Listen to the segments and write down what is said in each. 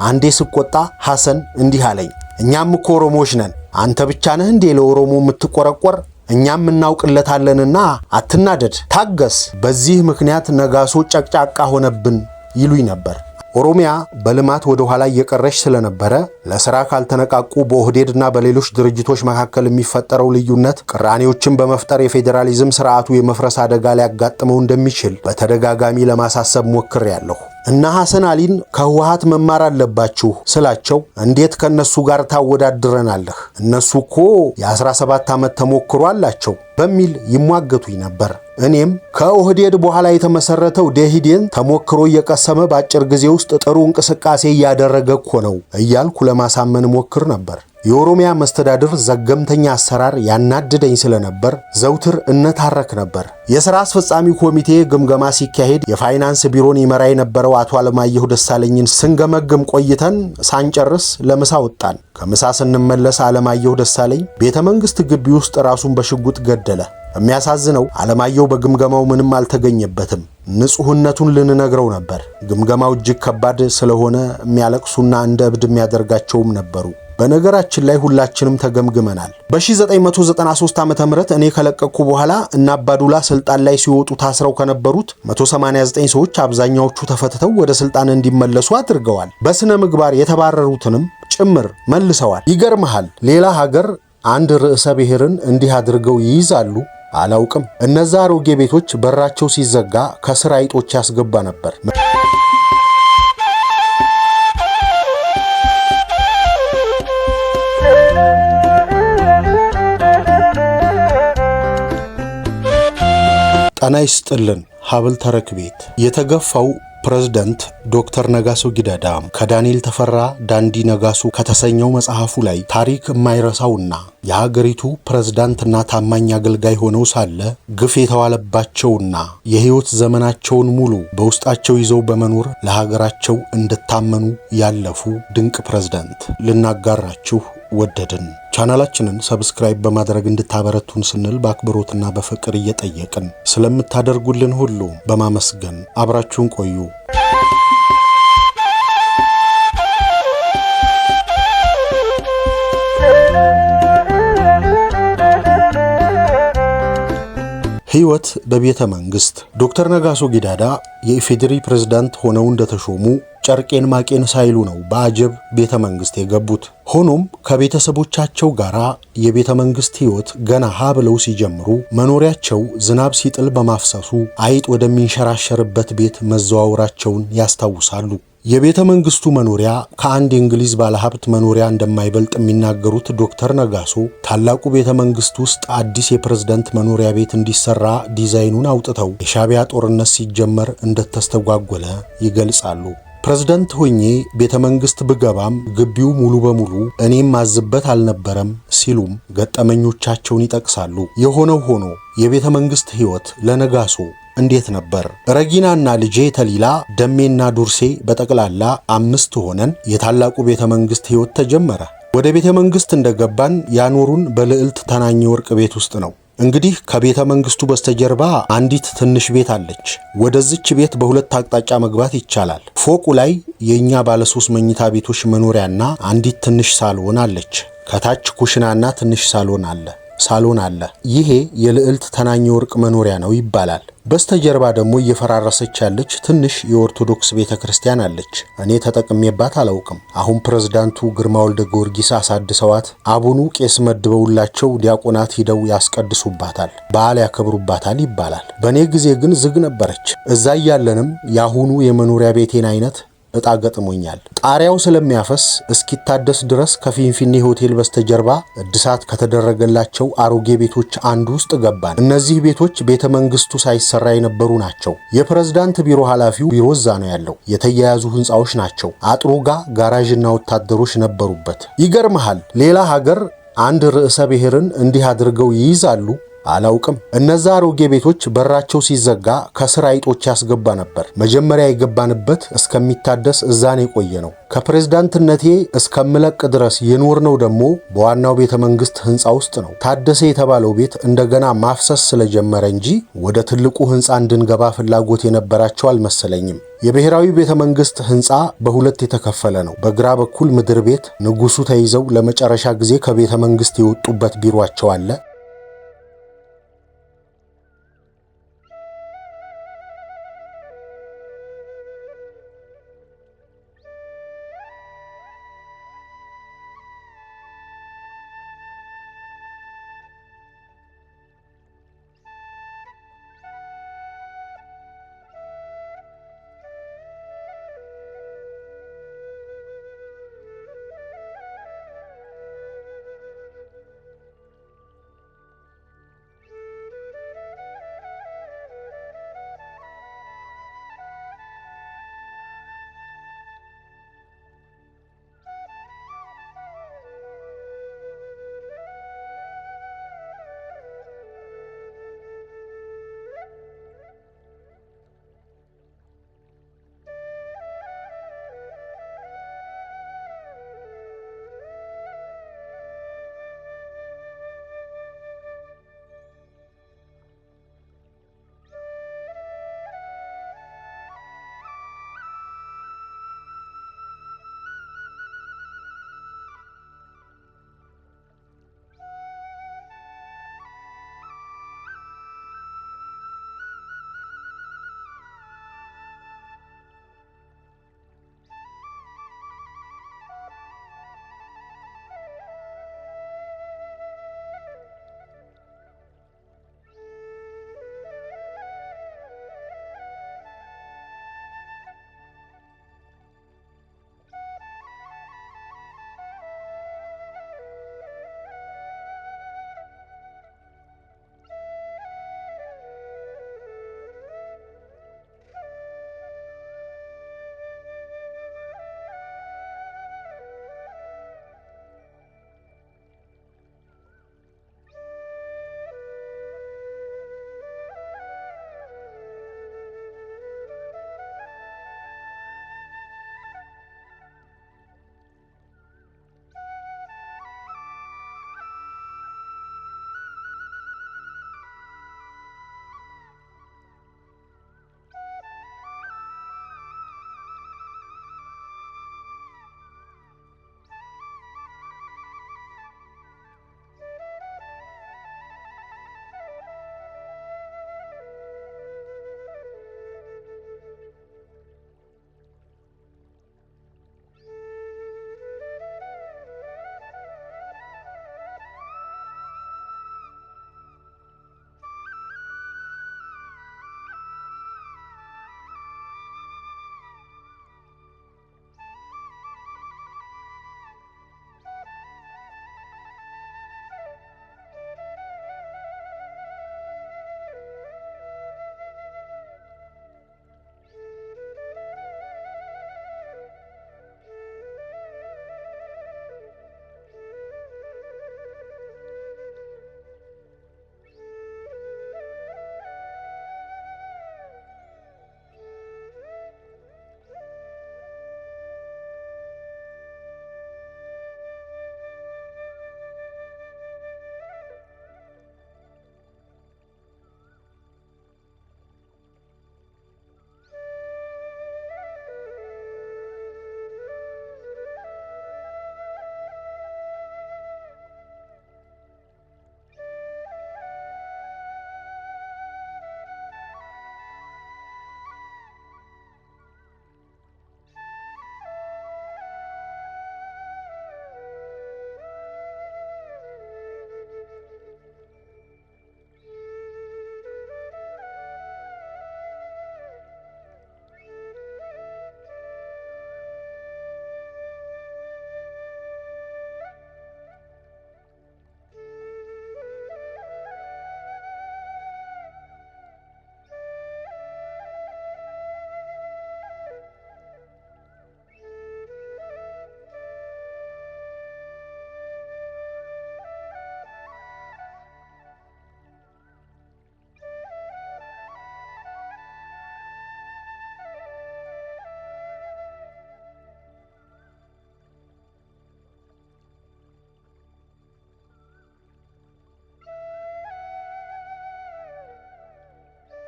አንዴ ስቆጣ ሐሰን እንዲህ አለኝ፣ እኛም እኮ ኦሮሞዎች ነን፣ አንተ ብቻ ነህ እንዴ ለኦሮሞ የምትቆረቆር? እኛም እናውቅለታለንና አትናደድ፣ ታገስ። በዚህ ምክንያት ነጋሶ ጨቅጫቃ ሆነብን ይሉኝ ነበር። ኦሮሚያ በልማት ወደ ኋላ እየቀረች ስለነበረ ለሥራ ካልተነቃቁ በኦህዴድና በሌሎች ድርጅቶች መካከል የሚፈጠረው ልዩነት ቅራኔዎችን በመፍጠር የፌዴራሊዝም ስርዓቱ የመፍረስ አደጋ ሊያጋጥመው እንደሚችል በተደጋጋሚ ለማሳሰብ ሞክሬያለሁ። እና ሐሰን አሊን ከህወሓት መማር አለባችሁ ስላቸው እንዴት ከነሱ ጋር ታወዳድረናለህ? እነሱ እኮ የ17 ዓመት ተሞክሮ አላቸው በሚል ይሟገቱኝ ነበር። እኔም ከኦህዴድ በኋላ የተመሰረተው ደኢህዴን ተሞክሮ እየቀሰመ በአጭር ጊዜ ውስጥ ጥሩ እንቅስቃሴ እያደረገ እኮ ነው እያልኩ ለማሳመን ሞክር ነበር። የኦሮሚያ መስተዳድር ዘገምተኛ አሰራር ያናድደኝ ስለነበር ዘውትር እነታረክ ነበር። የሥራ አስፈጻሚ ኮሚቴ ግምገማ ሲካሄድ የፋይናንስ ቢሮን ይመራ የነበረው አቶ አለማየሁ ደሳለኝን ስንገመግም ቆይተን ሳንጨርስ ለምሳ ወጣን። ከምሳ ስንመለስ አለማየሁ ደሳለኝ ቤተ መንግሥት ግቢ ውስጥ ራሱን በሽጉጥ ገደለ። የሚያሳዝነው አለማየሁ በግምገማው ምንም አልተገኘበትም። ንጹህነቱን ልንነግረው ነበር። ግምገማው እጅግ ከባድ ስለሆነ የሚያለቅሱና እንደ እብድ የሚያደርጋቸውም ነበሩ። በነገራችን ላይ ሁላችንም ተገምግመናል። በ1993 ዓመተ ምህረት እኔ ከለቀቅኩ በኋላ እና አባዱላ ስልጣን ላይ ሲወጡ ታስረው ከነበሩት 189 ሰዎች አብዛኛዎቹ ተፈትተው ወደ ስልጣን እንዲመለሱ አድርገዋል። በስነ ምግባር የተባረሩትንም ጭምር መልሰዋል። ይገርምሃል፣ ሌላ ሀገር አንድ ርዕሰ ብሔርን እንዲህ አድርገው ይይዛሉ? አላውቅም። እነዛ አሮጌ ቤቶች በራቸው ሲዘጋ ከስር አይጦች ያስገባ ነበር። ጤና ይስጥልን። ሀብል ተረክ ቤት የተገፋው ፕሬዝዳንት ዶክተር ነጋሶ ጊዳዳ ከዳንኤል ተፈራ ዳንዲ ነጋሶ ከተሰኘው መጽሐፉ ላይ ታሪክ የማይረሳውና የሀገሪቱ ፕሬዝዳንትና ታማኝ አገልጋይ ሆነው ሳለ ግፍ የተዋለባቸውና የህይወት ዘመናቸውን ሙሉ በውስጣቸው ይዘው በመኖር ለሀገራቸው እንደታመኑ ያለፉ ድንቅ ፕሬዝዳንት ልናጋራችሁ ወደድን። ቻናላችንን ሰብስክራይብ በማድረግ እንድታበረቱን ስንል በአክብሮትና በፍቅር እየጠየቅን ስለምታደርጉልን ሁሉ በማመስገን አብራችሁን ቆዩ። ህይወት በቤተ መንግስት ዶክተር ነጋሶ ጊዳዳ የኢፌዴሪ ፕሬዝዳንት ሆነው እንደተሾሙ ጨርቄን ማቄን ሳይሉ ነው በአጀብ ቤተ መንግስት የገቡት። ሆኖም ከቤተሰቦቻቸው ጋር የቤተ መንግስት ህይወት ገና ሀ ብለው ሲጀምሩ መኖሪያቸው ዝናብ ሲጥል በማፍሰሱ አይጥ ወደሚንሸራሸርበት ቤት መዘዋወራቸውን ያስታውሳሉ። የቤተ መንግስቱ መኖሪያ ከአንድ የእንግሊዝ ባለሀብት መኖሪያ እንደማይበልጥ የሚናገሩት ዶክተር ነጋሶ ታላቁ ቤተ መንግስት ውስጥ አዲስ የፕሬዝዳንት መኖሪያ ቤት እንዲሰራ ዲዛይኑን አውጥተው የሻቢያ ጦርነት ሲጀመር እንደተስተጓጎለ ይገልጻሉ። ፕሬዝዳንት ሆኜ ቤተ መንግስት ብገባም ግቢው ሙሉ በሙሉ እኔም ማዝበት አልነበረም ሲሉም ገጠመኞቻቸውን ይጠቅሳሉ። የሆነው ሆኖ የቤተ መንግስት ህይወት ለነጋሶ እንዴት ነበር? ረጊናና ልጄ ተሊላ ደሜና ዱርሴ በጠቅላላ 5 ሆነን የታላቁ ቤተ መንግስት ህይወት ተጀመረ። ወደ ቤተ መንግስት እንደገባን ያኖሩን በልዕልት ተናኘ ወርቅ ቤት ውስጥ ነው። እንግዲህ ከቤተ መንግስቱ በስተጀርባ አንዲት ትንሽ ቤት አለች። ወደዚች ቤት በሁለት አቅጣጫ መግባት ይቻላል። ፎቁ ላይ የኛ ባለ 3 መኝታ ቤቶች መኖሪያና አንዲት ትንሽ ሳሎን አለች። ከታች ኩሽናና ትንሽ ሳሎን አለ። ይሄ የልዕልት ተናኘ ወርቅ መኖሪያ ነው ይባላል። በስተጀርባ ደግሞ እየፈራረሰች ያለች ትንሽ የኦርቶዶክስ ቤተክርስቲያን አለች። እኔ ተጠቅሜባት አላውቅም። አሁን ፕሬዝዳንቱ ግርማ ወልደ ጊዮርጊስ አሳድሰዋት አቡኑ ቄስ መድበውላቸው ዲያቆናት ሂደው ያስቀድሱባታል፣ በዓል ያከብሩባታል ይባላል። በእኔ ጊዜ ግን ዝግ ነበረች። እዛ እያለንም የአሁኑ የመኖሪያ ቤቴን አይነት እጣ ገጥሞኛል። ጣሪያው ስለሚያፈስ እስኪታደስ ድረስ ከፊንፊኔ ሆቴል በስተጀርባ እድሳት ከተደረገላቸው አሮጌ ቤቶች አንዱ ውስጥ ገባን። እነዚህ ቤቶች ቤተ መንግስቱ ሳይሰራ የነበሩ ናቸው። የፕሬዝዳንት ቢሮ ኃላፊው ቢሮ እዛ ነው ያለው። የተያያዙ ህንፃዎች ናቸው። አጥሩ ጋር ጋራዥና ወታደሮች ነበሩበት። ይገርምሃል፣ ሌላ ሀገር አንድ ርዕሰ ብሔርን እንዲህ አድርገው ይይዛሉ? አላውቅም። እነዛ አሮጌ ቤቶች በራቸው ሲዘጋ ከስር አይጦች ያስገባ ነበር። መጀመሪያ የገባንበት እስከሚታደስ እዛን የቆየ ነው። ከፕሬዝዳንትነቴ እስከምለቅ ድረስ የኖርነው ደግሞ በዋናው ቤተ መንግስት ህንፃ ውስጥ ነው። ታደሰ የተባለው ቤት እንደገና ማፍሰስ ስለጀመረ እንጂ ወደ ትልቁ ህንፃ እንድንገባ ፍላጎት የነበራቸው አልመሰለኝም። የብሔራዊ ቤተ መንግስት ህንፃ በሁለት የተከፈለ ነው። በግራ በኩል ምድር ቤት፣ ንጉሱ ተይዘው ለመጨረሻ ጊዜ ከቤተ መንግስት የወጡበት ቢሮአቸው አለ።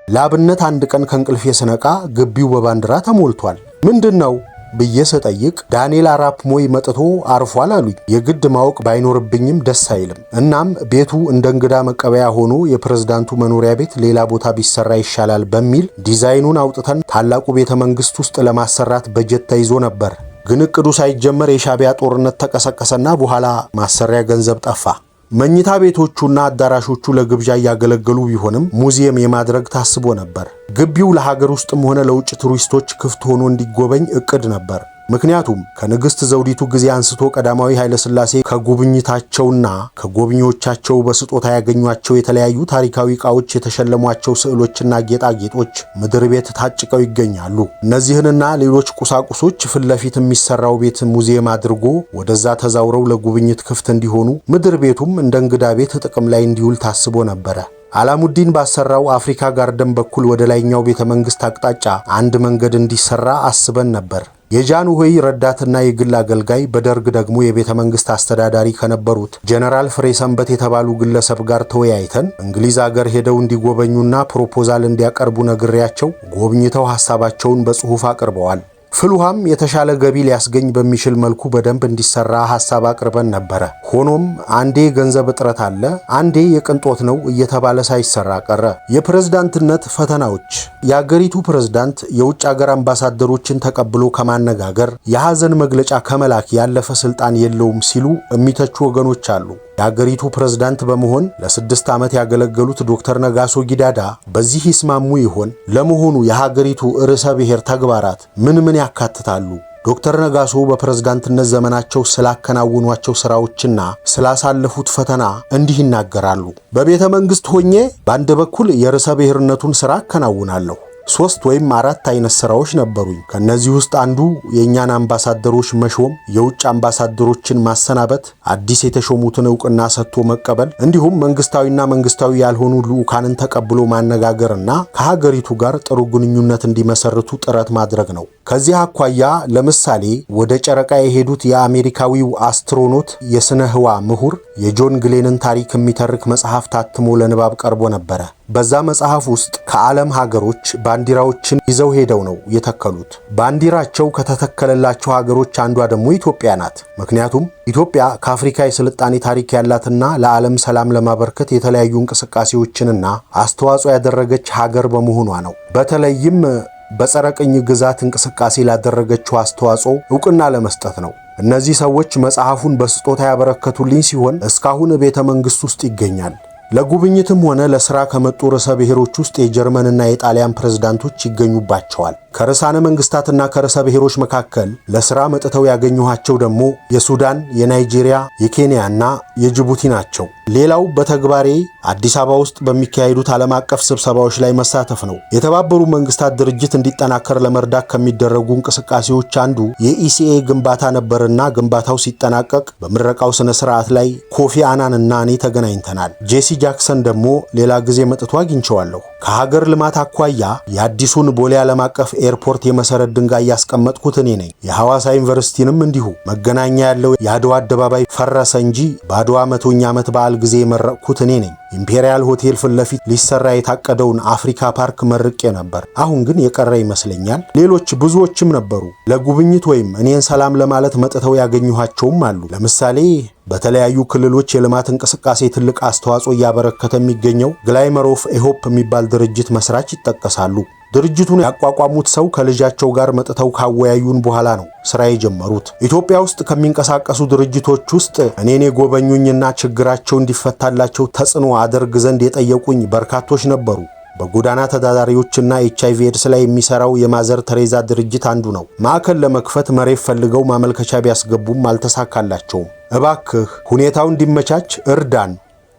ለአብነት አንድ ቀን ከእንቅልፌ ስነቃ ግቢው በባንዲራ ተሞልቷል። ምንድነው ብዬ ስጠይቅ ዳንኤል አራፕ ሞይ መጥቶ አርፏል አሉኝ። የግድ ማወቅ ባይኖርብኝም ደስ አይልም። እናም ቤቱ እንደ እንግዳ መቀበያ ሆኖ የፕሬዝዳንቱ መኖሪያ ቤት ሌላ ቦታ ቢሰራ ይሻላል በሚል ዲዛይኑን አውጥተን ታላቁ ቤተ መንግስት ውስጥ ለማሰራት በጀት ተይዞ ነበር። ግን እቅዱ ሳይጀመር የሻዕቢያ ጦርነት ተቀሰቀሰና በኋላ ማሰሪያ ገንዘብ ጠፋ። መኝታ ቤቶቹና አዳራሾቹ ለግብዣ ያገለገሉ ቢሆንም ሙዚየም የማድረግ ታስቦ ነበር። ግቢው ለሀገር ውስጥም ሆነ ለውጭ ቱሪስቶች ክፍት ሆኖ እንዲጎበኝ እቅድ ነበር። ምክንያቱም ከንግሥት ዘውዲቱ ጊዜ አንስቶ ቀዳማዊ ኃይለ ሥላሴ ከጉብኝታቸውና ከጎብኚዎቻቸው በስጦታ ያገኟቸው የተለያዩ ታሪካዊ ዕቃዎች፣ የተሸለሟቸው ስዕሎችና ጌጣጌጦች ምድር ቤት ታጭቀው ይገኛሉ። እነዚህንና ሌሎች ቁሳቁሶች ፊት ለፊት የሚሰራው ቤት ሙዚየም አድርጎ ወደዛ ተዛውረው ለጉብኝት ክፍት እንዲሆኑ፣ ምድር ቤቱም እንደ እንግዳ ቤት ጥቅም ላይ እንዲውል ታስቦ ነበረ። አላሙዲን ባሰራው አፍሪካ ጋርደን በኩል ወደ ላይኛው ቤተ መንግስት አቅጣጫ አንድ መንገድ እንዲሰራ አስበን ነበር። የጃንሆይ ረዳትና የግል አገልጋይ በደርግ ደግሞ የቤተ መንግስት አስተዳዳሪ ከነበሩት ጀነራል ፍሬ ሰንበት የተባሉ ግለሰብ ጋር ተወያይተን እንግሊዝ ሀገር ሄደው እንዲጎበኙና ፕሮፖዛል እንዲያቀርቡ ነግሬያቸው ጎብኝተው ሐሳባቸውን በጽሑፍ አቅርበዋል። ፍልውሃም የተሻለ ገቢ ሊያስገኝ በሚችል መልኩ በደንብ እንዲሰራ ሐሳብ አቅርበን ነበረ። ሆኖም አንዴ ገንዘብ እጥረት አለ፣ አንዴ የቅንጦት ነው እየተባለ ሳይሰራ ቀረ። የፕሬዝዳንትነት ፈተናዎች። የአገሪቱ ፕሬዝዳንት የውጭ አገር አምባሳደሮችን ተቀብሎ ከማነጋገር የሐዘን መግለጫ ከመላክ ያለፈ ስልጣን የለውም ሲሉ የሚተቹ ወገኖች አሉ። የአገሪቱ ፕሬዝዳንት በመሆን ለ6 ዓመት ያገለገሉት ዶክተር ነጋሶ ጊዳዳ በዚህ ይስማሙ ይሆን? ለመሆኑ የሀገሪቱ ርዕሰ ብሔር ተግባራት ምን ያካትታሉ? ዶክተር ነጋሶ በፕሬዝዳንትነት ዘመናቸው ስላከናወኗቸው ስራዎችና ስላሳለፉት ፈተና እንዲህ ይናገራሉ። በቤተ መንግስት ሆኜ በአንድ በኩል የርዕሰ ብሔርነቱን ስራ አከናውናለሁ። 3 ወይም 4 አይነት ስራዎች ነበሩኝ። ከነዚህ ውስጥ አንዱ የኛን አምባሳደሮች መሾም፣ የውጭ አምባሳደሮችን ማሰናበት፣ አዲስ የተሾሙትን ዕውቅና ሰጥቶ መቀበል፣ እንዲሁም መንግስታዊና መንግስታዊ ያልሆኑ ልዑካንን ተቀብሎ ማነጋገርና ከሀገሪቱ ጋር ጥሩ ግንኙነት እንዲመሰርቱ ጥረት ማድረግ ነው። ከዚህ አኳያ ለምሳሌ ወደ ጨረቃ የሄዱት የአሜሪካዊው አስትሮኖት የስነ ህዋ ምሁር የጆን ግሌንን ታሪክ የሚተርክ መጽሐፍ ታትሞ ለንባብ ቀርቦ ነበረ። በዛ መጽሐፍ ውስጥ ከዓለም ሀገሮች ባንዲራዎችን ይዘው ሄደው ነው የተከሉት። ባንዲራቸው ከተተከለላቸው ሀገሮች አንዷ ደግሞ ኢትዮጵያ ናት። ምክንያቱም ኢትዮጵያ ከአፍሪካ የስልጣኔ ታሪክ ያላትና ለዓለም ሰላም ለማበርከት የተለያዩ እንቅስቃሴዎችንና አስተዋጽኦ ያደረገች ሀገር በመሆኗ ነው። በተለይም በጸረ ቅኝ ግዛት እንቅስቃሴ ላደረገችው አስተዋጽኦ ዕውቅና ለመስጠት ነው። እነዚህ ሰዎች መጽሐፉን በስጦታ ያበረከቱልኝ ሲሆን እስካሁን ቤተ መንግስት ውስጥ ይገኛል። ለጉብኝትም ሆነ ለሥራ ከመጡ ርዕሰ ብሔሮች ውስጥ የጀርመንና የጣሊያን ፕሬዝዳንቶች ይገኙባቸዋል። ከርዕሳነ መንግስታትና ከርዕሰ ብሔሮች መካከል ለሥራ መጥተው ያገኘኋቸው ደግሞ የሱዳን፣ የናይጄሪያ፣ የኬንያና የጅቡቲ ናቸው። ሌላው በተግባሬ አዲስ አበባ ውስጥ በሚካሄዱት ዓለም አቀፍ ስብሰባዎች ላይ መሳተፍ ነው። የተባበሩት መንግስታት ድርጅት እንዲጠናከር ለመርዳት ከሚደረጉ እንቅስቃሴዎች አንዱ የኢሲኤ ግንባታ ነበርና ግንባታው ሲጠናቀቅ በምረቃው ስነ ስርዓት ላይ ኮፊ አናን እና እኔ ተገናኝተናል። ጄሲ ጃክሰን ደግሞ ሌላ ጊዜ መጥቶ አግኝቼዋለሁ። ከሀገር ልማት አኳያ የአዲሱን ቦሌ ዓለም አቀፍ ኤርፖርት የመሰረት ድንጋይ ያስቀመጥኩት እኔ ነኝ። የሐዋሳ ዩኒቨርሲቲንም እንዲሁ። መገናኛ ያለው የአድዋ አደባባይ ፈረሰ እንጂ በአድዋ 100ኛ ዓመት በዓል ጊዜ የመረቅኩት እኔ ነኝ። ኢምፔሪያል ሆቴል ፊት ለፊት ሊሰራ የታቀደውን አፍሪካ ፓርክ መርቄ ነበር። አሁን ግን የቀረ ይመስለኛል። ሌሎች ብዙዎችም ነበሩ። ለጉብኝት ወይም እኔን ሰላም ለማለት መጥተው ያገኘኋቸውም አሉ። ለምሳሌ በተለያዩ ክልሎች የልማት እንቅስቃሴ ትልቅ አስተዋጽኦ እያበረከተ የሚገኘው ግላይመር ኦፍ ኤሆፕ የሚባል ድርጅት መስራች ይጠቀሳሉ። ድርጅቱን ያቋቋሙት ሰው ከልጃቸው ጋር መጥተው ካወያዩን በኋላ ነው ስራ የጀመሩት። ኢትዮጵያ ውስጥ ከሚንቀሳቀሱ ድርጅቶች ውስጥ እኔን የጎበኙኝና ችግራቸው እንዲፈታላቸው ተጽዕኖ አደርግ ዘንድ የጠየቁኝ በርካቶች ነበሩ። በጎዳና ተዳዳሪዎችና HIV ኤድስ ላይ የሚሰራው የማዘር ተሬዛ ድርጅት አንዱ ነው። ማዕከል ለመክፈት መሬት ፈልገው ማመልከቻ ቢያስገቡም አልተሳካላቸውም። እባክህ ሁኔታው እንዲመቻች እርዳን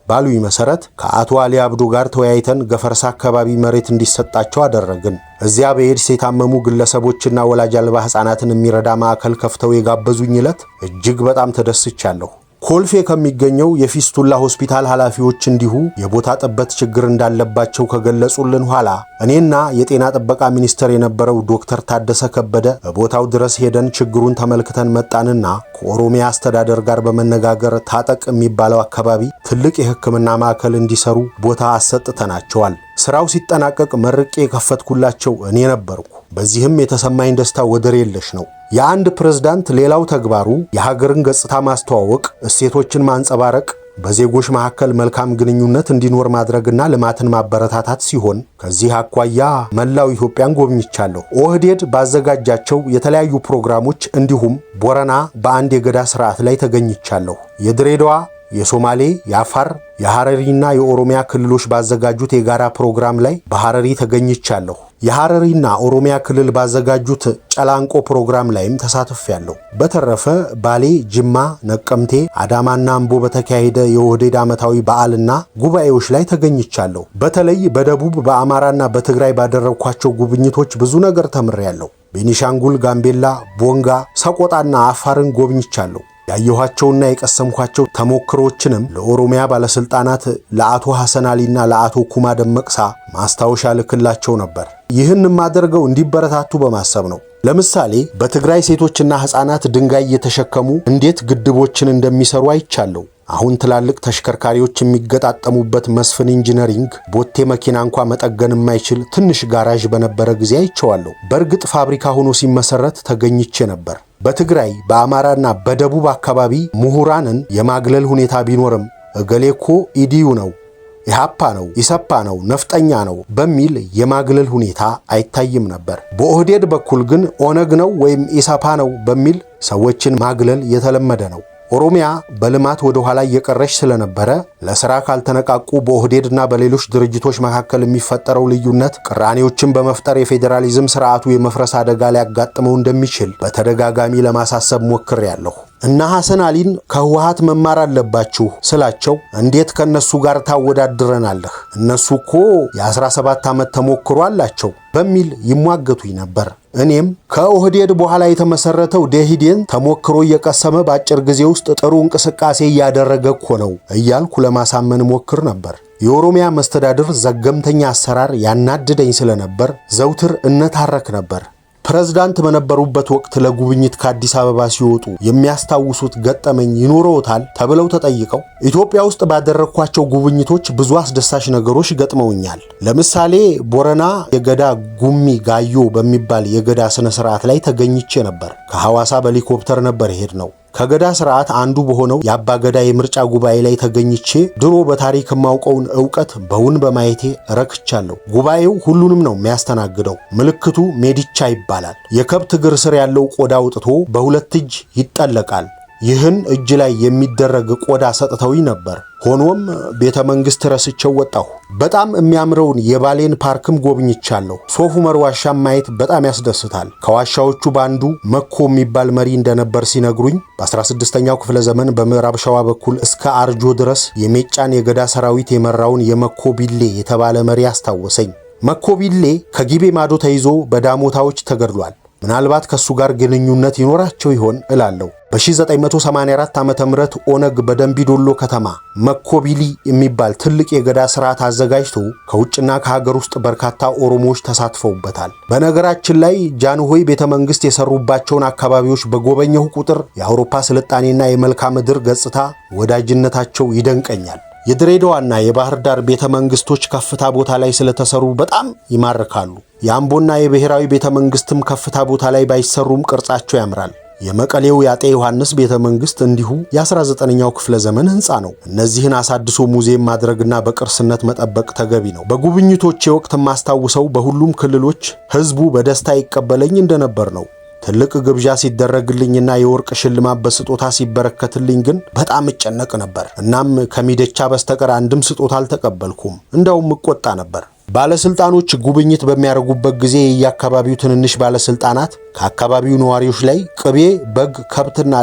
ባሉኝ መሰረት ከአቶ አሊ አብዶ ጋር ተወያይተን ገፈርሳ አካባቢ መሬት እንዲሰጣቸው አደረግን። እዚያ በኤድስ የታመሙ ግለሰቦችና ወላጅ አልባ ሕፃናትን የሚረዳ ማዕከል ከፍተው የጋበዙኝ ዕለት እጅግ በጣም ተደስቻለሁ። ኮልፌ ከሚገኘው የፊስቱላ ሆስፒታል ኃላፊዎች እንዲሁ የቦታ ጥበት ችግር እንዳለባቸው ከገለጹልን ኋላ እኔና የጤና ጥበቃ ሚኒስትር የነበረው ዶክተር ታደሰ ከበደ በቦታው ድረስ ሄደን ችግሩን ተመልክተን መጣንና ከኦሮሚያ አስተዳደር ጋር በመነጋገር ታጠቅ የሚባለው አካባቢ ትልቅ የሕክምና ማዕከል እንዲሰሩ ቦታ አሰጥተናቸዋል። ስራው ሲጠናቀቅ መርቄ የከፈትኩላቸው እኔ ነበርኩ። በዚህም የተሰማኝ ደስታ ወደር የለሽ ነው። የአንድ ፕሬዝዳንት ሌላው ተግባሩ የሀገርን ገጽታ ማስተዋወቅ፣ እሴቶችን ማንጸባረቅ፣ በዜጎች መካከል መልካም ግንኙነት እንዲኖር ማድረግና ልማትን ማበረታታት ሲሆን ከዚህ አኳያ መላው ኢትዮጵያን ጎብኝቻለሁ። ኦህዴድ ባዘጋጃቸው የተለያዩ ፕሮግራሞች እንዲሁም ቦረና በአንድ የገዳ ስርዓት ላይ ተገኝቻለሁ። የድሬዳዋ፣ የሶማሌ፣ የአፋር፣ የሐረሪና የኦሮሚያ ክልሎች ባዘጋጁት የጋራ ፕሮግራም ላይ በሐረሪ ተገኝቻለሁ። የሐረሪና ኦሮሚያ ክልል ባዘጋጁት ጨላንቆ ፕሮግራም ላይም ተሳትፌያለሁ። በተረፈ ባሌ፣ ጅማ፣ ነቀምቴ፣ አዳማና አምቦ በተካሄደ የኦህዴድ ዓመታዊ በዓልና ጉባኤዎች ላይ ተገኝቻለሁ። በተለይ በደቡብ በአማራና በትግራይ ባደረግኳቸው ጉብኝቶች ብዙ ነገር ተምሬያለሁ። ቤኒሻንጉል፣ ጋምቤላ፣ ቦንጋ፣ ሰቆጣና አፋርን ጎብኝቻለሁ። ያየኋቸውና የቀሰምኳቸው ተሞክሮችንም ለኦሮሚያ ባለስልጣናት ለአቶ ሐሰን አሊና ለአቶ ኩማ ደመቅሳ ማስታወሻ ልክላቸው ነበር። ይህን ማደርገው እንዲበረታቱ በማሰብ ነው። ለምሳሌ በትግራይ ሴቶችና ሕፃናት ድንጋይ እየተሸከሙ እንዴት ግድቦችን እንደሚሰሩ አይቻለሁ። አሁን ትላልቅ ተሽከርካሪዎች የሚገጣጠሙበት መስፍን ኢንጂነሪንግ ቦቴ መኪና እንኳ መጠገን የማይችል ትንሽ ጋራዥ በነበረ ጊዜ አይቼዋለሁ። በእርግጥ ፋብሪካ ሆኖ ሲመሰረት ተገኝቼ ነበር። በትግራይ በአማራና በደቡብ አካባቢ ምሁራንን የማግለል ሁኔታ ቢኖርም እገሌኮ ኢዲዩ ነው፣ ኢሃፓ ነው፣ ኢሰፓ ነው፣ ነፍጠኛ ነው በሚል የማግለል ሁኔታ አይታይም ነበር። በኦህዴድ በኩል ግን ኦነግ ነው ወይም ኢሰፓ ነው በሚል ሰዎችን ማግለል የተለመደ ነው። ኦሮሚያ በልማት ወደ ኋላ እየቀረች ስለነበረ ለሥራ ካልተነቃቁ በኦህዴድና በሌሎች ድርጅቶች መካከል የሚፈጠረው ልዩነት ቅራኔዎችን በመፍጠር የፌዴራሊዝም ስርዓቱ የመፍረስ አደጋ ሊያጋጥመው እንደሚችል በተደጋጋሚ ለማሳሰብ ሞክሬያለሁ። እና ሐሰን አሊን ከህወሓት መማር አለባችሁ ስላቸው እንዴት ከነሱ ጋር ታወዳድረናለህ? እነሱ እኮ የ17 ዓመት ተሞክሮ አላቸው በሚል ይሟገቱኝ ነበር። እኔም ከኦህዴድ በኋላ የተመሰረተው ደኢህዴን ተሞክሮ እየቀሰመ በአጭር ጊዜ ውስጥ ጥሩ እንቅስቃሴ እያደረገ እኮ ነው እያልኩ ለማሳመን ሞክር ነበር። የኦሮሚያ መስተዳድር ዘገምተኛ አሰራር ያናድደኝ ስለነበር ዘውትር እነታረክ ነበር። ፕሬዝዳንት በነበሩበት ወቅት ለጉብኝት ከአዲስ አበባ ሲወጡ የሚያስታውሱት ገጠመኝ ይኖረውታል ተብለው ተጠይቀው ኢትዮጵያ ውስጥ ባደረኳቸው ጉብኝቶች ብዙ አስደሳች ነገሮች ገጥመውኛል። ለምሳሌ ቦረና የገዳ ጉሚ ጋዮ በሚባል የገዳ ስነ ስርዓት ላይ ተገኝቼ ነበር። ከሐዋሳ በሄሊኮፕተር ነበር ሄድ ነው። ከገዳ ስርዓት አንዱ በሆነው የአባ ገዳ የምርጫ ጉባኤ ላይ ተገኝቼ ድሮ በታሪክ የማውቀውን ዕውቀት በውን በማየቴ ረክቻለሁ። ጉባኤው ሁሉንም ነው የሚያስተናግደው። ምልክቱ ሜዲቻ ይባላል። የከብት እግር ስር ያለው ቆዳ አውጥቶ በሁለት እጅ ይጠለቃል። ይህን እጅ ላይ የሚደረግ ቆዳ ሰጥተውኝ ነበር። ሆኖም ቤተ መንግስት ረስቸው ወጣሁ። በጣም የሚያምረውን የባሌን ፓርክም ጎብኝቻለሁ። ሶፍ ዑመር ዋሻም ማየት በጣም ያስደስታል። ከዋሻዎቹ ባንዱ መኮ የሚባል መሪ እንደነበር ሲነግሩኝ በ16ኛው ክፍለ ዘመን በምዕራብ ሸዋ በኩል እስከ አርጆ ድረስ የሜጫን የገዳ ሰራዊት የመራውን የመኮ ቢሌ የተባለ መሪ አስታወሰኝ። መኮ ቢሌ ከጊቤ ማዶ ተይዞ በዳሞታዎች ተገድሏል። ምናልባት ከሱ ጋር ግንኙነት ይኖራቸው ይሆን እላለሁ። በ1984 ዓመተ ምህረት ኦነግ በደንቢዶሎ ከተማ መኮቢሊ የሚባል ትልቅ የገዳ ስርዓት አዘጋጅቶ ከውጭና ከሀገር ውስጥ በርካታ ኦሮሞዎች ተሳትፈውበታል። በነገራችን ላይ ጃንሆይ ቤተ መንግስት የሰሩባቸውን አካባቢዎች በጎበኘሁ ቁጥር የአውሮፓ ስልጣኔና የመልክዓ ምድር ገጽታ ወዳጅነታቸው ይደንቀኛል። የድሬዳዋና የባህር ዳር ቤተ መንግስቶች ከፍታ ቦታ ላይ ስለተሰሩ በጣም ይማርካሉ። የአምቦና የብሔራዊ ቤተ መንግስትም ከፍታ ቦታ ላይ ባይሰሩም ቅርጻቸው ያምራል። የመቀሌው የአጤ ዮሐንስ ቤተ መንግስት እንዲሁ የ19ኛው ክፍለ ዘመን ህንፃ ነው። እነዚህን አሳድሶ ሙዚየም ማድረግና በቅርስነት መጠበቅ ተገቢ ነው። በጉብኝቶቼ ወቅት የማስታውሰው በሁሉም ክልሎች ህዝቡ በደስታ ይቀበለኝ እንደነበር ነው። ትልቅ ግብዣ ሲደረግልኝና የወርቅ ሽልማት በስጦታ ሲበረከትልኝ ግን በጣም እጨነቅ ነበር። እናም ከሚደቻ በስተቀር አንድም ስጦታ አልተቀበልኩም። እንደውም እቆጣ ነበር። ባለስልጣኖች ጉብኝት በሚያደርጉበት ጊዜ የአካባቢው ትንንሽ ባለስልጣናት ከአካባቢው ነዋሪዎች ላይ ቅቤ፣ በግ፣ ከብትና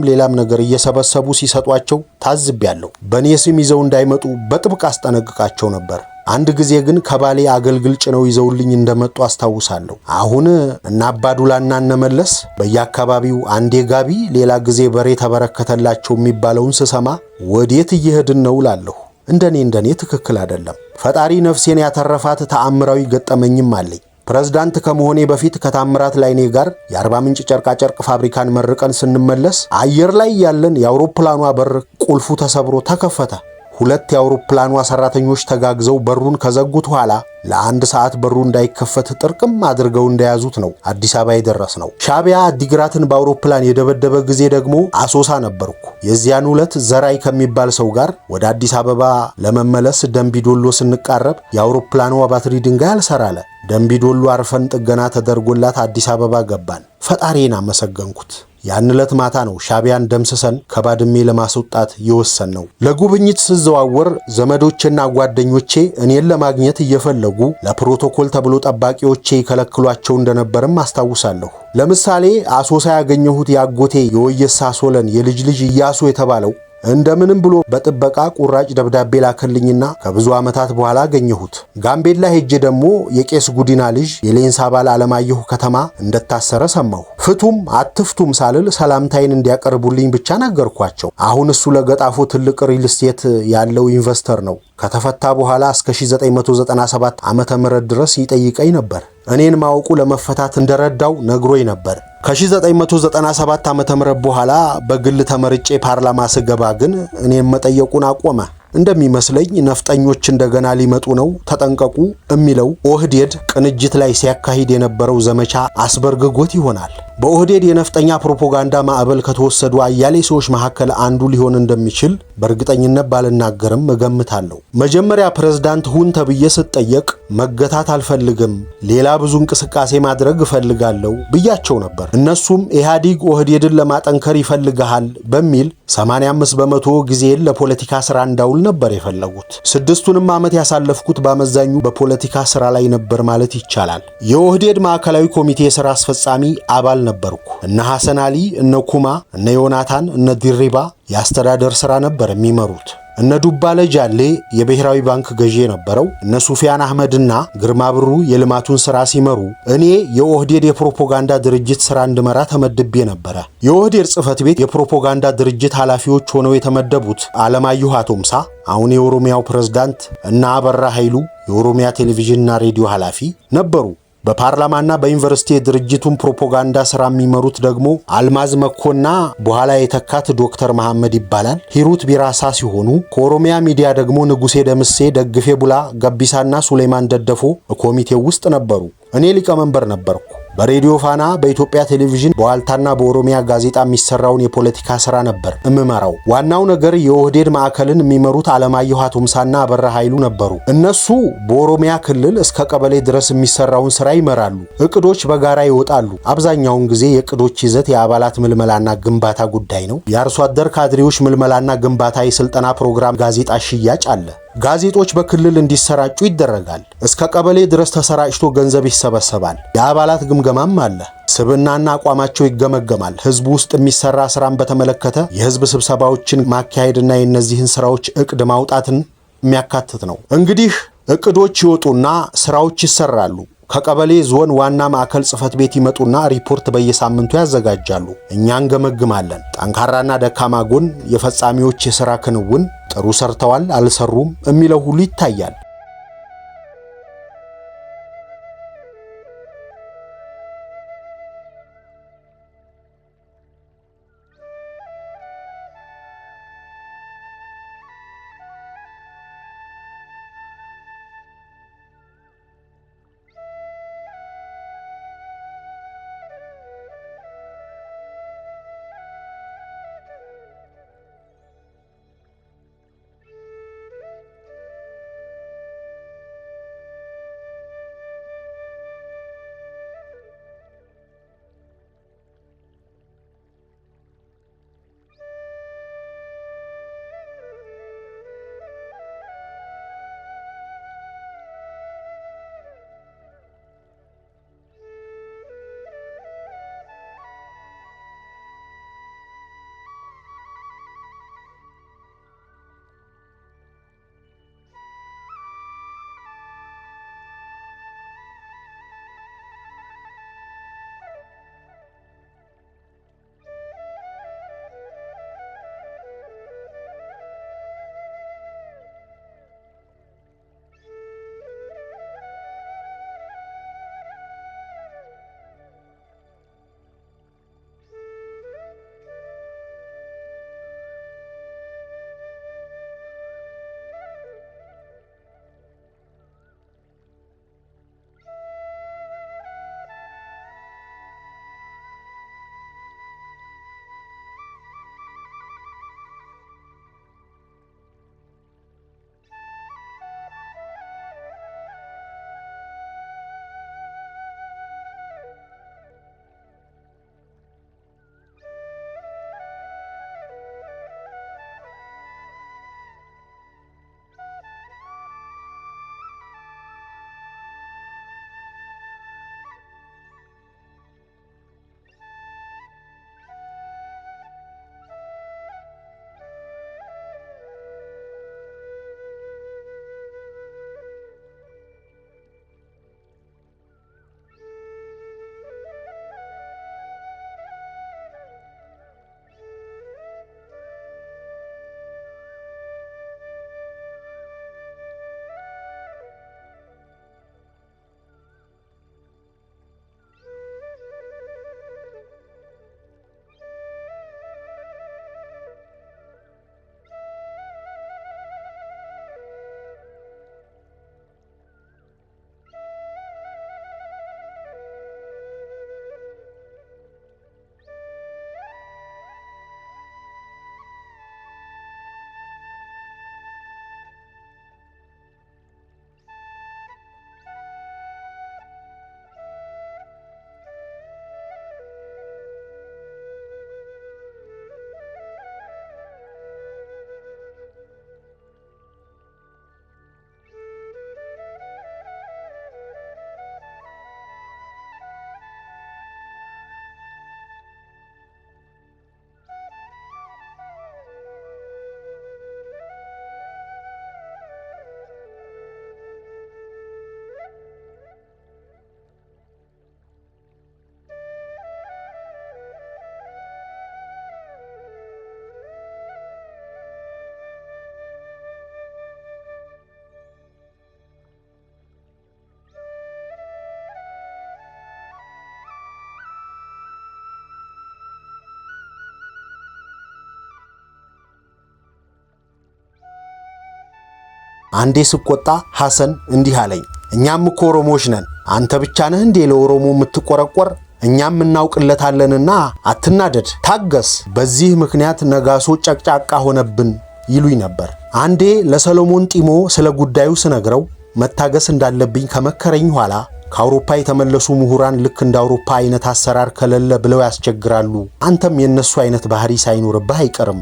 ሌላም ነገር እየሰበሰቡ ሲሰጧቸው ታዝቤያለሁ። በእኔ ስም ይዘው እንዳይመጡ በጥብቅ አስጠነቅቃቸው ነበር። አንድ ጊዜ ግን ከባሌ አገልግል ጭነው ይዘውልኝ እንደመጡ አስታውሳለሁ። አሁን እና አባዱላና እነመለስ በየአካባቢው አንዴ ጋቢ ሌላ ጊዜ በሬ ተበረከተላቸው የሚባለውን ስሰማ ወዴት እየሄድን ነው እላለሁ። እንደኔ ትክክል አይደለም። ፈጣሪ ነፍሴን ያተረፋት ተአምራዊ ገጠመኝም አለኝ። ፕሬዝዳንት ከመሆኔ በፊት ከታምራት ላይኔ ጋር የአርባ ምንጭ ጨርቃጨርቅ ፋብሪካን መርቀን ስንመለስ አየር ላይ ያለን የአውሮፕላኗ በር ቁልፉ ተሰብሮ ተከፈተ። ሁለት የአውሮፕላኗ ሰራተኞች ተጋግዘው በሩን ከዘጉት ኋላ ለአንድ ሰዓት በሩ እንዳይከፈት ጥርቅም አድርገው እንደያዙት ነው አዲስ አበባ የደረስነው። ሻዕቢያ አዲግራትን በአውሮፕላን የደበደበ ጊዜ ደግሞ አሶሳ ነበርኩ። የዚያን ዕለት ዘራይ ከሚባል ሰው ጋር ወደ አዲስ አበባ ለመመለስ ደንቢዶሎ ስንቃረብ የአውሮፕላኗ ባትሪ ድንጋይ አልሰራለ። ደንቢዶሎ አርፈን ጥገና ተደርጎላት አዲስ አበባ ገባን። ፈጣሪን አመሰገንኩት። ያን ዕለት ማታ ነው ሻዕቢያን ደምስሰን ከባድሜ ለማስወጣት የወሰንነው። ለጉብኝት ስዘዋወር ዘመዶቼና ጓደኞቼ እኔን ለማግኘት እየፈለጉ ለፕሮቶኮል ተብሎ ጠባቂዎቼ ይከለክሏቸው እንደነበርም አስታውሳለሁ። ለምሳሌ አሶሳ ያገኘሁት ያጎቴ የወየሳ ሶለን የልጅ ልጅ ኢያሱ የተባለው እንደምንም ብሎ በጥበቃ ቁራጭ ደብዳቤ ላከልኝና ከብዙ ዓመታት በኋላ አገኘሁት። ጋምቤላ ሄጄ ደግሞ የቄስ ጉዲና ልጅ የሌንሳ ባል አለማየሁ ከተማ እንደታሰረ ሰማሁ። ፍቱም አትፍቱም ሳልል ሰላምታይን እንዲያቀርቡልኝ ብቻ ነገርኳቸው። አሁን እሱ ለገጣፎ ትልቅ ሪል ስቴት ያለው ኢንቨስተር ነው። ከተፈታ በኋላ እስከ 1997 ዓመተ ምህረት ድረስ ይጠይቀኝ ነበር። እኔን ማወቁ ለመፈታት እንደረዳው ነግሮኝ ነበር። ከ1997 ዓመተ ምህረት በኋላ በግል ተመርጬ ፓርላማ ስገባ ግን እኔን መጠየቁን አቆመ። እንደሚመስለኝ ነፍጠኞች እንደገና ሊመጡ ነው ተጠንቀቁ የሚለው ኦህዴድ ቅንጅት ላይ ሲያካሂድ የነበረው ዘመቻ አስበርግጎት ይሆናል። በኦህዴድ የነፍጠኛ ፕሮፓጋንዳ ማዕበል ከተወሰዱ አያሌ ሰዎች መካከል አንዱ ሊሆን እንደሚችል በእርግጠኝነት ባልናገርም እገምታለሁ። መጀመሪያ ፕሬዝዳንት ሁን ተብዬ ስጠየቅ መገታት አልፈልግም፣ ሌላ ብዙ እንቅስቃሴ ማድረግ እፈልጋለሁ ብያቸው ነበር። እነሱም ኢህአዲግ ኦህዴድን ለማጠንከር ይፈልጋል በሚል 85 በመቶ ጊዜን ለፖለቲካ ስራ እንዳውል ነበር የፈለጉት። 6ቱንም ዓመት ያሳለፍኩት በአመዛኙ በፖለቲካ ስራ ላይ ነበር ማለት ይቻላል። የኦህዴድ ማዕከላዊ ኮሚቴ የሥራ አስፈጻሚ አባል ነበርኩ። እነ ሐሰን አሊ፣ እነ ኩማ፣ እነ ዮናታን፣ እነ ዲሪባ የአስተዳደር ሥራ ነበር የሚመሩት። እነ ዱባለ ጃሌ የብሔራዊ ባንክ ገዢ የነበረው፣ እነ ሱፊያን አህመድና ግርማ ብሩ የልማቱን ሥራ ሲመሩ፣ እኔ የኦህዴድ የፕሮፓጋንዳ ድርጅት ሥራ እንድመራ ተመድቤ ነበረ። የኦህዴድ ጽሕፈት ቤት የፕሮፓጋንዳ ድርጅት ኃላፊዎች ሆነው የተመደቡት አለማየሁ አቶምሳ አሁን የኦሮሚያው ፕሬዝዳንት እና አበራ ኃይሉ የኦሮሚያ ቴሌቪዥንና ሬዲዮ ኃላፊ ነበሩ። በፓርላማና በዩኒቨርሲቲ የድርጅቱን ፕሮፓጋንዳ ሥራ የሚመሩት ደግሞ አልማዝ መኮና በኋላ የተካት ዶክተር መሐመድ ይባላል፣ ሂሩት ቢራሳ ሲሆኑ ከኦሮሚያ ሚዲያ ደግሞ ንጉሴ ደምሴ፣ ደግፌ ቡላ፣ ገቢሳና ሱሌማን ደደፎ ኮሚቴው ውስጥ ነበሩ። እኔ ሊቀመንበር ነበርኩ። በሬዲዮ ፋና፣ በኢትዮጵያ ቴሌቪዥን፣ በዋልታና በኦሮሚያ ጋዜጣ የሚሰራውን የፖለቲካ ሥራ ነበር እምመራው። ዋናው ነገር የኦህዴድ ማዕከልን የሚመሩት አለማየሁ አቶምሳና አበራ ኃይሉ ነበሩ። እነሱ በኦሮሚያ ክልል እስከ ቀበሌ ድረስ የሚሰራውን ሥራ ይመራሉ። እቅዶች በጋራ ይወጣሉ። አብዛኛውን ጊዜ የእቅዶች ይዘት የአባላት ምልመላና ግንባታ ጉዳይ ነው። የአርሶ አደር ካድሬዎች ምልመላና ግንባታ የሥልጠና ፕሮግራም ጋዜጣ ሽያጭ አለ። ጋዜጦች በክልል እንዲሰራጩ ይደረጋል። እስከ ቀበሌ ድረስ ተሰራጭቶ ገንዘብ ይሰበሰባል። የአባላት ግምገማም አለ። ስብዕናና አቋማቸው ይገመገማል። ህዝብ ውስጥ የሚሰራ ስራን በተመለከተ የህዝብ ስብሰባዎችን ማካሄድና የእነዚህን ስራዎች እቅድ ማውጣትን የሚያካትት ነው። እንግዲህ እቅዶች ይወጡና ስራዎች ይሰራሉ። ከቀበሌ ዞን ዋና ማዕከል ጽሕፈት ቤት ይመጡና ሪፖርት በየሳምንቱ ያዘጋጃሉ። እኛ እንገመግማለን። ጠንካራና ደካማ ጎን፣ የፈጻሚዎች የሥራ ክንውን፣ ጥሩ ሰርተዋል አልሰሩም የሚለው ሁሉ ይታያል። አንዴ ስቆጣ ሐሰን እንዲህ አለኝ፣ እኛም እኮ ኦሮሞዎች ነን፣ አንተ ብቻ ነህ እንዴ ለኦሮሞ የምትቆረቆር? እኛም እናውቅለታለንና አትናደድ፣ ታገስ። በዚህ ምክንያት ነጋሶ ጨቅጫቃ ሆነብን ይሉኝ ነበር። አንዴ ለሰሎሞን ጢሞ ስለ ጉዳዩ ስነግረው መታገስ እንዳለብኝ ከመከረኝ ኋላ ከአውሮፓ የተመለሱ ምሁራን ልክ እንደ አውሮፓ አይነት አሰራር ከሌለ ብለው ያስቸግራሉ፣ አንተም የነሱ አይነት ባህሪ ሳይኖርብህ አይቀርም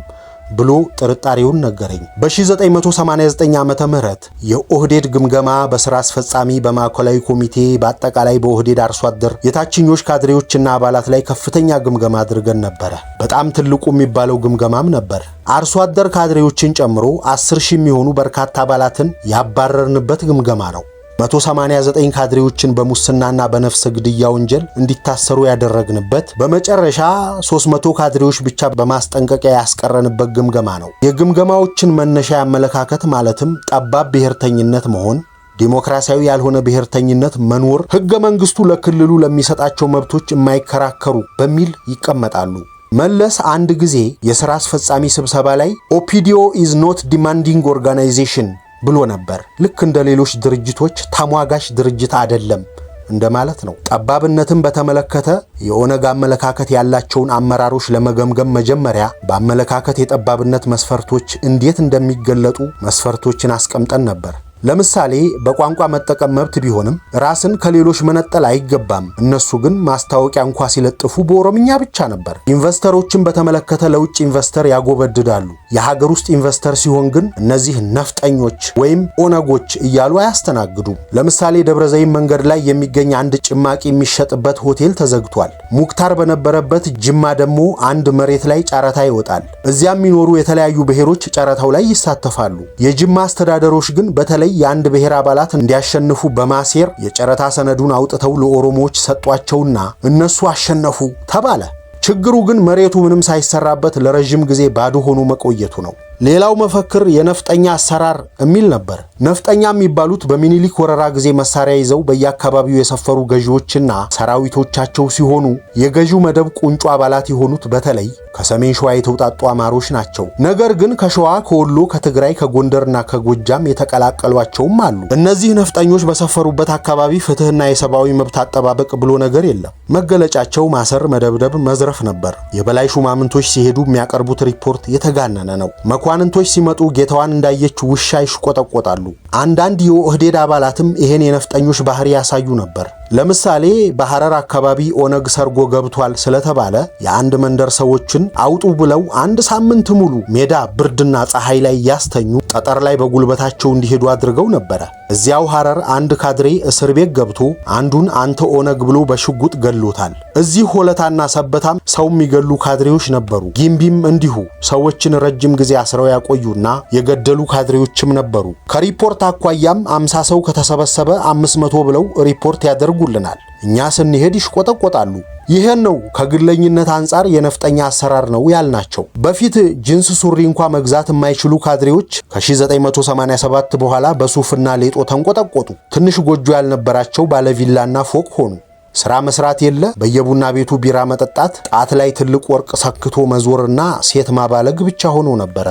ብሎ ጥርጣሬውን ነገረኝ። በ1989 ዓመተ ምህረት የኦህዴድ ግምገማ በስራ አስፈጻሚ፣ በማዕከላዊ ኮሚቴ፣ በአጠቃላይ በኦህዴድ አርሶ አደር የታችኞች ካድሬዎችና አባላት ላይ ከፍተኛ ግምገማ አድርገን ነበረ። በጣም ትልቁ የሚባለው ግምገማም ነበር። አርሶ አደር ካድሬዎችን ጨምሮ 10,000 የሚሆኑ በርካታ አባላትን ያባረርንበት ግምገማ ነው። 189 ካድሬዎችን በሙስናና በነፍስ ግድያ ወንጀል እንዲታሰሩ ያደረግንበት፣ በመጨረሻ 300 ካድሬዎች ብቻ በማስጠንቀቂያ ያስቀረንበት ግምገማ ነው። የግምገማዎችን መነሻ ያመለካከት ማለትም ጠባብ ብሔርተኝነት መሆን፣ ዲሞክራሲያዊ ያልሆነ ብሔርተኝነት መኖር፣ ሕገ መንግስቱ ለክልሉ ለሚሰጣቸው መብቶች የማይከራከሩ በሚል ይቀመጣሉ። መለስ አንድ ጊዜ የሥራ አስፈጻሚ ስብሰባ ላይ ኦፒዲዮ ኢዝ ኖት ዲማንዲንግ ኦርጋናይዜሽን ብሎ ነበር። ልክ እንደ ሌሎች ድርጅቶች ተሟጋች ድርጅት አይደለም እንደማለት ነው። ጠባብነትን በተመለከተ የኦነግ አመለካከት ያላቸውን አመራሮች ለመገምገም መጀመሪያ በአመለካከት የጠባብነት መስፈርቶች እንዴት እንደሚገለጡ መስፈርቶችን አስቀምጠን ነበር። ለምሳሌ በቋንቋ መጠቀም መብት ቢሆንም ራስን ከሌሎች መነጠል አይገባም። እነሱ ግን ማስታወቂያ እንኳ ሲለጥፉ በኦሮምኛ ብቻ ነበር። ኢንቨስተሮችን በተመለከተ ለውጭ ኢንቨስተር ያጎበድዳሉ። የሀገር ውስጥ ኢንቨስተር ሲሆን ግን እነዚህ ነፍጠኞች ወይም ኦነጎች እያሉ አያስተናግዱም። ለምሳሌ ደብረዘይት መንገድ ላይ የሚገኝ አንድ ጭማቂ የሚሸጥበት ሆቴል ተዘግቷል። ሙክታር በነበረበት ጅማ ደግሞ አንድ መሬት ላይ ጨረታ ይወጣል። እዚያም የሚኖሩ የተለያዩ ብሔሮች ጨረታው ላይ ይሳተፋሉ። የጅማ አስተዳደሮች ግን በተለይ የአንድ ብሔር አባላት እንዲያሸንፉ በማሴር የጨረታ ሰነዱን አውጥተው ለኦሮሞዎች ሰጧቸውና እነሱ አሸነፉ ተባለ። ችግሩ ግን መሬቱ ምንም ሳይሰራበት ለረጅም ጊዜ ባዶ ሆኖ መቆየቱ ነው። ሌላው መፈክር የነፍጠኛ አሰራር የሚል ነበር። ነፍጠኛ የሚባሉት በሚኒሊክ ወረራ ጊዜ መሳሪያ ይዘው በየአካባቢው የሰፈሩ ገዢዎችና ሰራዊቶቻቸው ሲሆኑ የገዢው መደብ ቁንጮ አባላት የሆኑት በተለይ ከሰሜን ሸዋ የተውጣጡ አማሮች ናቸው። ነገር ግን ከሸዋ፣ ከወሎ፣ ከትግራይ፣ ከጎንደርና ከጎጃም የተቀላቀሏቸውም አሉ። እነዚህ ነፍጠኞች በሰፈሩበት አካባቢ ፍትህና የሰብአዊ መብት አጠባበቅ ብሎ ነገር የለም። መገለጫቸው ማሰር፣ መደብደብ፣ መዝረፍ ነበር። የበላይ ሹማምንቶች ሲሄዱ የሚያቀርቡት ሪፖርት የተጋነነ ነው። መኳንንቶች ሲመጡ ጌታዋን እንዳየች ውሻ ይሽቆጠቆጣሉ። አንዳንድ የኦህዴድ አባላትም ይሄን የነፍጠኞች ባህሪ ያሳዩ ነበር። ለምሳሌ በሐረር አካባቢ ኦነግ ሰርጎ ገብቷል ስለተባለ የአንድ መንደር ሰዎችን አውጡ ብለው አንድ ሳምንት ሙሉ ሜዳ ብርድና ፀሐይ ላይ ያስተኙ ጠጠር ላይ በጉልበታቸው እንዲሄዱ አድርገው ነበረ። እዚያው ሐረር አንድ ካድሬ እስር ቤት ገብቶ አንዱን አንተ ኦነግ ብሎ በሽጉጥ ገሎታል። እዚህ ሆለታና ሰበታም ሰው የሚገሉ ካድሬዎች ነበሩ። ጊምቢም እንዲሁ ሰዎችን ረጅም ጊዜ አስረው ያቆዩና የገደሉ ካድሬዎችም ነበሩ። ከሪፖርት አኳያም 50 ሰው ከተሰበሰበ 500 ብለው ሪፖርት ያደርጉልናል። እኛ ስንሄድ ይሽቆጠቆጣሉ። ይሄን ነው ከግለኝነት አንጻር የነፍጠኛ አሰራር ነው ያልናቸው። በፊት ጂንስ ሱሪ እንኳ መግዛት የማይችሉ ካድሬዎች ከ1987 በኋላ በሱፍና ሌጦ ተንቆጠቆጡ። ትንሽ ጎጆ ያልነበራቸው ባለቪላና ፎቅ ሆኑ። ስራ መስራት የለ፣ በየቡና ቤቱ ቢራ መጠጣት፣ ጣት ላይ ትልቅ ወርቅ ሰክቶ መዞርና ሴት ማባለግ ብቻ ሆኖ ነበረ።